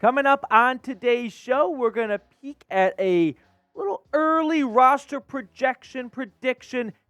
Coming up on today's show, we're going to peek at a little early roster prediction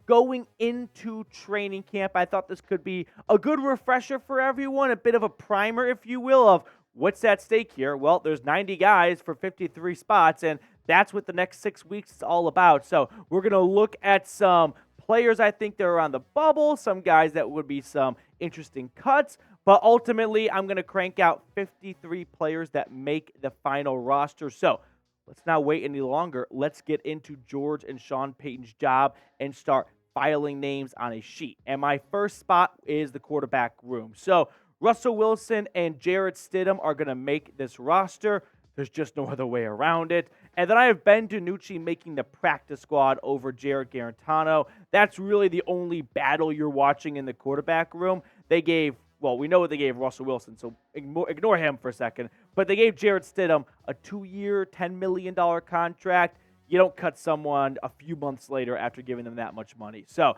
going into training camp. I thought this could be a good refresher for everyone, a bit of a primer, if you will, of what's at stake here. Well, there's 90 guys for 53 spots, and that's what the next 6 weeks is all about. So we're going to look at some players I think that are on the bubble, some guys that would be some interesting cuts, but ultimately I'm going to crank out 53 players that make the final roster. So let's not wait any longer. Let's get into George and Sean Payton's job and start filing names on a sheet. And my first spot is the quarterback room. So Russell Wilson and Jarrett Stidham are going to make this roster. There's just no other way around it. And then I have Ben DiNucci making the practice squad over Jarrett Guarantano. That's really the only battle you're watching in the quarterback room. We know what they gave Russell Wilson, so ignore him for a second. But they gave Jarrett Stidham a 2-year, $10 million contract. You don't cut someone a few months later after giving them that much money. So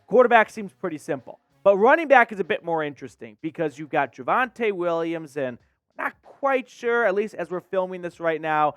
quarterback seems pretty simple. But running back is a bit more interesting because you've got Javonte Williams, and we're not quite sure, at least as we're filming this right now,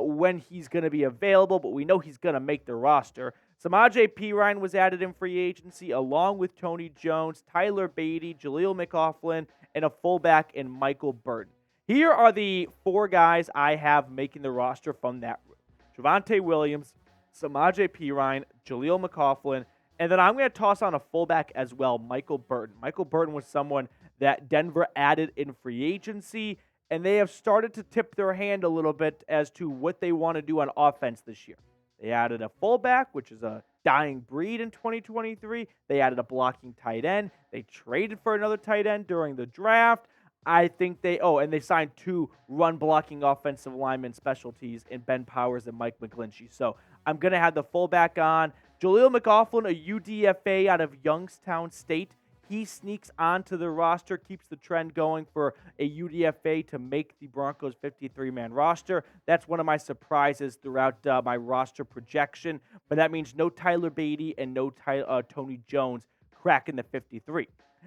when he's going to be available, but we know he's going to make the roster. Samaje Perine was added in free agency along with Tony Jones, Tyler Beatty, Jaleel McLaughlin, and a fullback in Michael Burton. Here are the 4 guys I have making the roster from that room. Javonte Williams, Samaje Perine, Jaleel McLaughlin, and then I'm going to toss on a fullback as well, Michael Burton. Michael Burton was someone that Denver added in free agency, and they have started to tip their hand a little bit as to what they want to do on offense this year. They added a fullback, which is a dying breed in 2023. They added a blocking tight end. They traded for another tight end during the draft. I think and they signed 2 run-blocking offensive linemen specialties in Ben Powers and Mike McGlinchey. So I'm going to have the fullback on. Jaleel McLaughlin, a UDFA out of Youngstown State. He sneaks onto the roster, keeps the trend going for a UDFA to make the Broncos 53-man roster. That's one of my surprises throughout my roster projection, but that means no Tyler Beatty and no Tony Jones cracking the 53.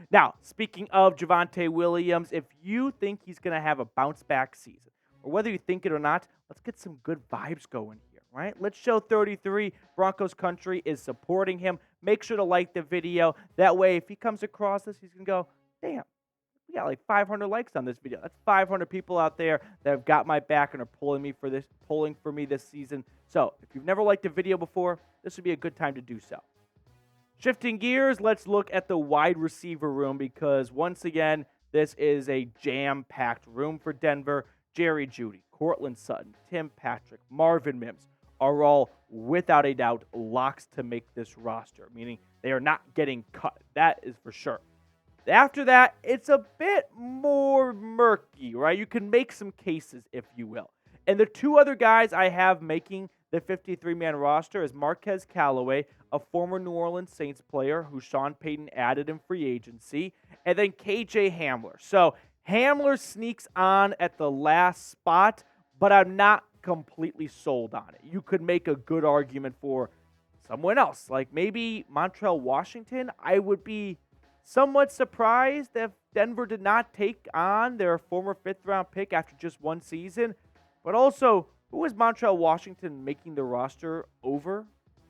Now, speaking of Javonte Williams, if you think he's going to have a bounce-back season, or whether you think it or not, let's get some good vibes going here, right? Let's show 33 Broncos country is supporting him. Make sure to like the video. That way, if he comes across this, he's going to go, damn, we got like 500 likes on this video. That's 500 people out there that have got my back and are pulling for me this season. So if you've never liked a video before, this would be a good time to do so. Shifting gears, let's look at the wide receiver room because, once again, this is a jam-packed room for Denver. Jerry Jeudy, Courtland Sutton, Tim Patrick, Marvin Mims are all, without a doubt, locks to make this roster, meaning they are not getting cut. That is for sure. After that, it's a bit more murky, right? You can make some cases, if you will. And the 2 other guys I have making the 53-man roster is Marquez Callaway, a former New Orleans Saints player who Sean Payton added in free agency, and then KJ Hamler. So Hamler sneaks on at the last spot, but I'm not completely sold on it. You could make a good argument for someone else, like maybe Montrell Washington. I would be somewhat surprised if Denver did not take on their former 5th-round pick after just 1 season, but also, who is Montrell Washington making the roster over?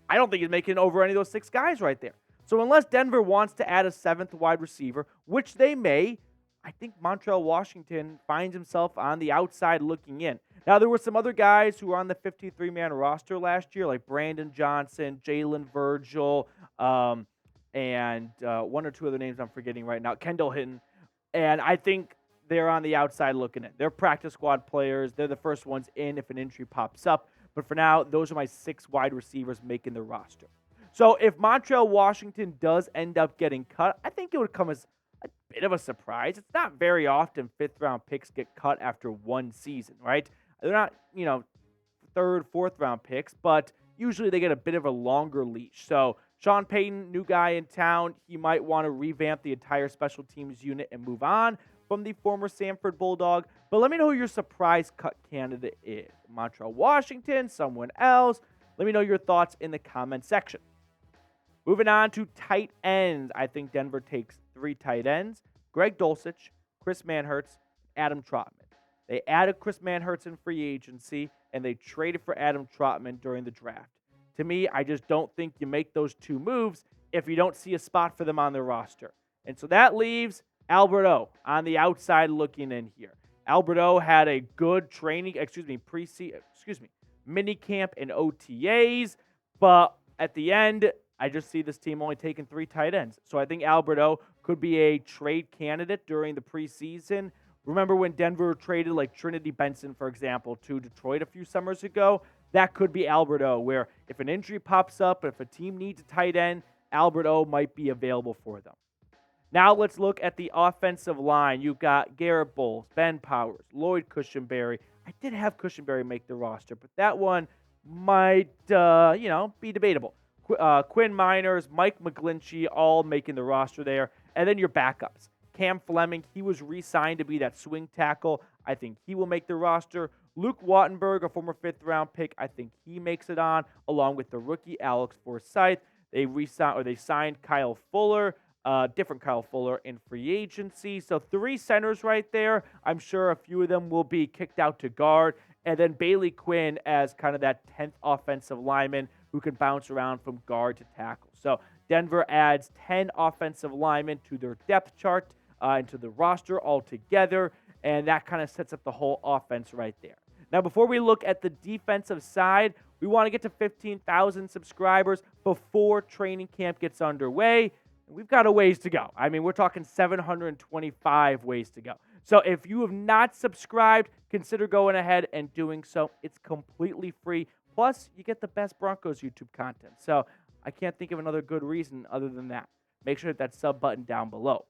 I don't think he's making over any of those 6 guys right there. So unless Denver wants to add a 7th wide receiver, which they may, I think Montrell Washington finds himself on the outside looking in. Now, there were some other guys who were on the 53-man roster last year, like Brandon Johnson, Jalen Virgil, and 1 or 2 other names I'm forgetting right now, Kendall Hinton. And I think they're on the outside looking in. They're practice squad players. They're the first ones in if an injury pops up. But for now, those are my 6 wide receivers making the roster. So if Montrell Washington does end up getting cut, I think it would come as a bit of a surprise. It's not very often 5th-round picks get cut after 1 season, right? They're not, 3rd, 4th-round picks, but usually they get a bit of a longer leash. So Sean Payton, new guy in town, he might want to revamp the entire special teams unit and move on from the former Sanford Bulldog. But let me know who your surprise cut candidate is. Montrell Washington, someone else. Let me know your thoughts in the comment section. Moving on to tight ends. I think Denver takes 3 tight ends. Greg Dulcich, Chris Manhertz, Adam Trautman. They added Chris Manhertz in free agency, and they traded for Adam Trautman during the draft. To me, I just don't think you make those two moves if you don't see a spot for them on the roster. And so that leaves Albert O on the outside looking in here. Albert O had a good mini camp and OTAs, but at the end, I just see this team only taking 3 tight ends. So I think Albert O could be a trade candidate during the preseason. Remember when Denver traded like Trinity Benson, for example, to Detroit a few summers ago? That could be Albert O, where if an injury pops up, if a team needs a tight end, Albert O might be available for them. Now let's look at the offensive line. You've got Garett Bolles, Ben Powers, Lloyd Cushenberry. I did have Cushenberry make the roster, but that one might, be debatable. Quinn Meinerz, Mike McGlinchey, all making the roster there. And then your backups. Cam Fleming, he was re-signed to be that swing tackle. I think he will make the roster. Luke Wattenberg, a former 5th-round pick, I think he makes it on, along with the rookie Alex Forsyth. They signed Kyle Fuller, different Kyle Fuller, in free agency. So 3 centers right there. I'm sure a few of them will be kicked out to guard. And then Bailey Quinn as kind of that 10th offensive lineman who can bounce around from guard to tackle. So Denver adds 10 offensive linemen to their depth chart, into the roster altogether, and that kind of sets up the whole offense right there. Now, before we look at the defensive side, we want to get to 15,000 subscribers before training camp gets underway. We've got a ways to go. I mean, we're talking 725 ways to go. So if you have not subscribed, consider going ahead and doing so. It's completely free. Plus, you get the best Broncos YouTube content. So I can't think of another good reason other than that. Make sure to hit that sub button down below.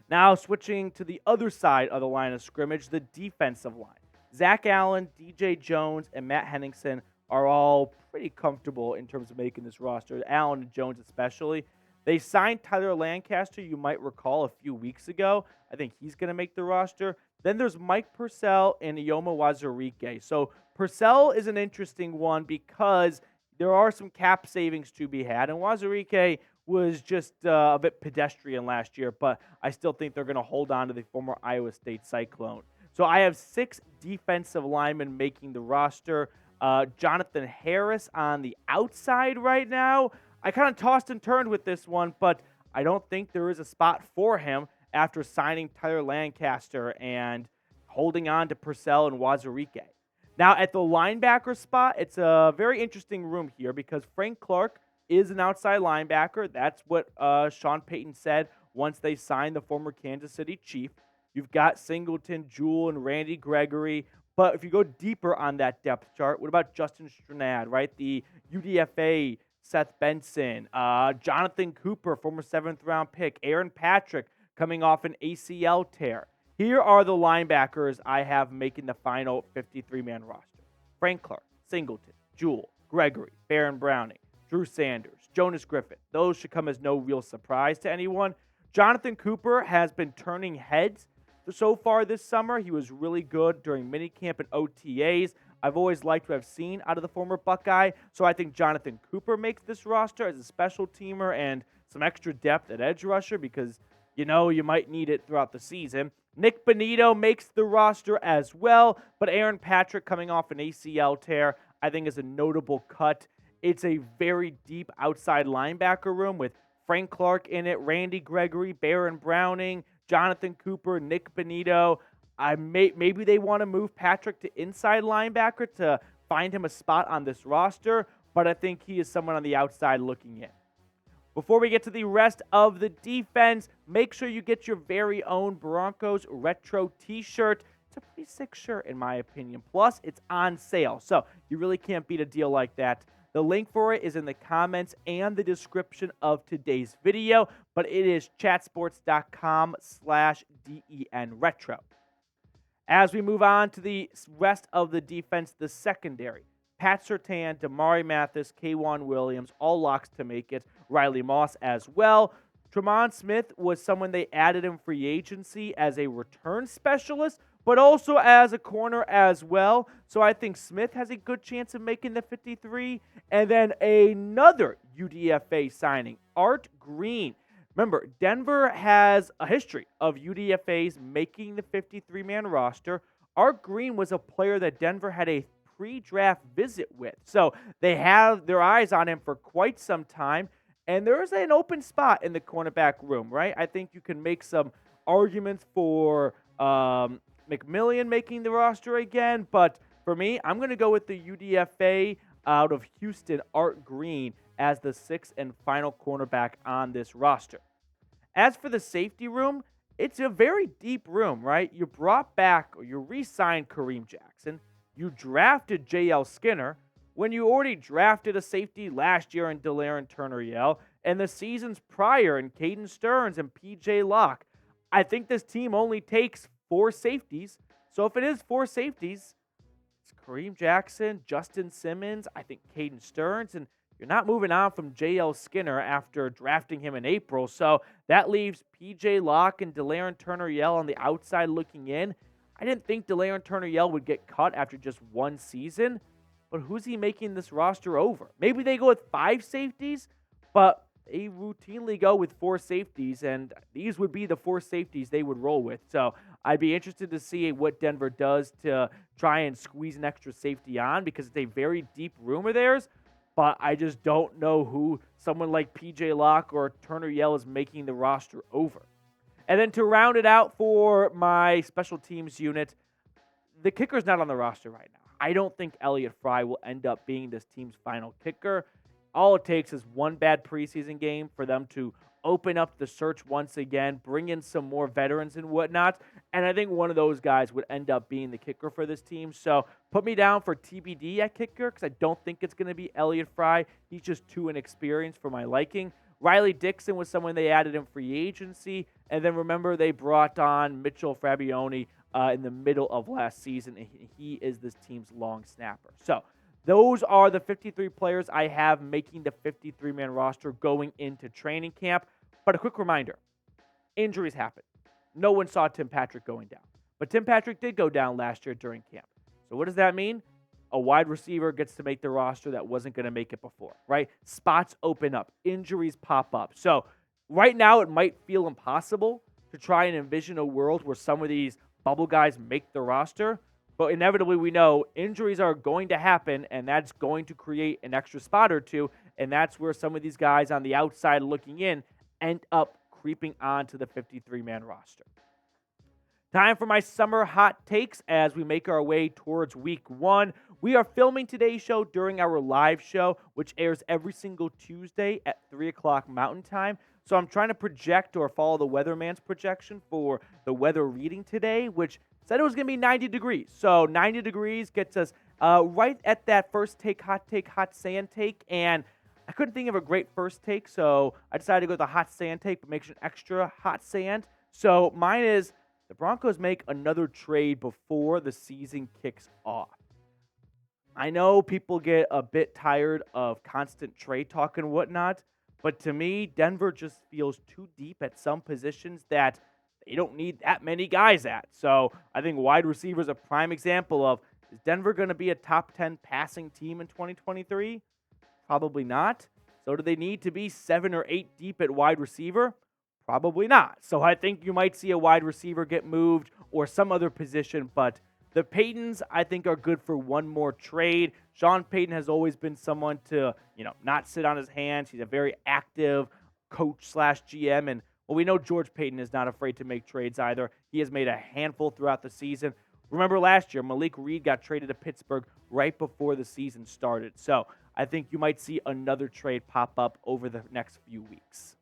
Now, switching to the other side of the line of scrimmage, the defensive line. Zach Allen, DJ Jones, and Matt Henningsen are all pretty comfortable in terms of making this roster. Allen and Jones especially. They signed Tyler Lancaster, you might recall, a few weeks ago. I think he's going to make the roster. Then there's Mike Purcell and Eyioma Uwazurike. So Purcell is an interesting one because there are some cap savings to be had. And Uwazurike was just a bit pedestrian last year, but I still think they're going to hold on to the former Iowa State Cyclone. So I have 6 defensive linemen making the roster. Jonathan Harris on the outside right now. I kind of tossed and turned with this one, but I don't think there is a spot for him after signing Tyler Lancaster and holding on to Purcell and Uwazurike. Now, at the linebacker spot, it's a very interesting room here because Frank Clark is an outside linebacker. That's what Sean Payton said once they signed the former Kansas City Chief. You've got Singleton, Jewell, and Randy Gregory. But if you go deeper on that depth chart, what about Justin Strnad, right? The UDFA, Seth Benson, Jonathan Cooper, former 7th-round pick, Aaron Patrick coming off an ACL tear. Here are the linebackers I have making the final 53-man roster. Frank Clark, Singleton, Jewell, Gregory, Baron Browning, Drew Sanders, Jonas Griffin. Those should come as no real surprise to anyone. Jonathan Cooper has been turning heads so far this summer. He was really good during minicamp and OTAs. I've always liked what I've seen out of the former Buckeye, so I think Jonathan Cooper makes this roster as a special teamer and some extra depth at edge rusher because, you might need it throughout the season. Nick Bonito makes the roster as well, but Aaron Patrick coming off an ACL tear, I think is a notable cut. It's a very deep outside linebacker room with Frank Clark in it, Randy Gregory, Baron Browning, Jonathan Cooper, Nick Bonito. Maybe they want to move Patrick to inside linebacker to find him a spot on this roster, but I think he is someone on the outside looking in. Before we get to the rest of the defense, make sure you get your very own Broncos retro t-shirt. It's a pretty sick shirt in my opinion. Plus, it's on sale, so you really can't beat a deal like that. The link for it is in the comments and the description of today's video, but it is chatsports.com/DEN retro. As we move on to the rest of the defense, the secondary, Pat Surtain, Damari Mathis, K'Wan Williams, all locks to make it. Riley Moss as well. Tremont Smith was someone they added in free agency as a return specialist, but also as a corner as well. So I think Smith has a good chance of making the 53. And then another UDFA signing, Art Green. Remember, Denver has a history of UDFAs making the 53-man roster. Art Green was a player that Denver had a pre-draft visit with. So they have their eyes on him for quite some time. And there is an open spot in the cornerback room, right? I think you can make some arguments for McMillian making the roster again. But for me, I'm going to go with the UDFA out of Houston, Art Green, as the sixth and final cornerback on this roster. As for the safety room, it's a very deep room, right? You brought back or you re-signed Kareem Jackson. You drafted J.L. Skinner when you already drafted a safety last year in Delaren Turner-Yell and the seasons prior in Caden Stearns and P.J. Locke. I think this team only takes 4 safeties. So if it is 4 safeties, it's Kareem Jackson, Justin Simmons, I think Caden Stearns, and you're not moving on from J.L. Skinner after drafting him in April. So that leaves P.J. Locke and Delaren Turner-Yell on the outside looking in. I didn't think Delaren Turner-Yell would get cut after just one season, but who's he making this roster over? Maybe they go with 5 safeties, but they routinely go with 4 safeties, and these would be the 4 safeties they would roll with. So I'd be interested to see what Denver does to try and squeeze an extra safety on because it's a very deep room of theirs, but I just don't know who someone like P.J. Locke or Turner-Yell is making the roster over. And then to round it out for my special teams unit, the kicker's not on the roster right now. I don't think Elliott Fry will end up being this team's final kicker. All it takes is one bad preseason game for them to open up the search once again, bring in some more veterans and whatnot, and I think one of those guys would end up being the kicker for this team. So put me down for TBD at kicker because I don't think it's going to be Elliott Fry. He's just too inexperienced for my liking. Riley Dixon was someone they added in free agency, and then remember they brought on Mitchell Fabioni in the middle of last season, and he is this team's long snapper. So those are the 53 players I have making the 53-man roster going into training camp. But a quick reminder, injuries happen. No one saw Tim Patrick going down. But Tim Patrick did go down last year during camp. So what does that mean? A wide receiver gets to make the roster that wasn't going to make it before, right? Spots open up. Injuries pop up. So right now it might feel impossible to try and envision a world where some of these bubble guys make the roster. But inevitably, we know injuries are going to happen, and that's going to create an extra spot or two, and that's where some of these guys on the outside looking in end up creeping onto the 53-man roster. Time for my summer hot takes as we make our way towards week 1. We are filming today's show during our live show, which airs every single Tuesday at 3 o'clock Mountain Time. So I'm trying to project or follow the weatherman's projection for the weather reading today, which said it was going to be 90 degrees. So 90 degrees gets us right at that first take, hot sand take. And I couldn't think of a great first take, so I decided to go with the hot sand take, but make sure extra hot sand. So mine is the Broncos make another trade before the season kicks off. I know people get a bit tired of constant trade talk and whatnot, but to me, Denver just feels too deep at some positions that they don't need that many guys at. So I think wide receiver is a prime example of, is Denver going to be a top 10 passing team in 2023? Probably not. So do they need to be 7 or 8 deep at wide receiver? Probably not. So I think you might see a wide receiver get moved or some other position, but the Paytons, I think, are good for one more trade. Sean Payton has always been someone to, not sit on his hands. He's a very active coach/GM, and we know George Paton is not afraid to make trades either. He has made a handful throughout the season. Remember last year, Malik Reed got traded to Pittsburgh right before the season started. So I think you might see another trade pop up over the next few weeks.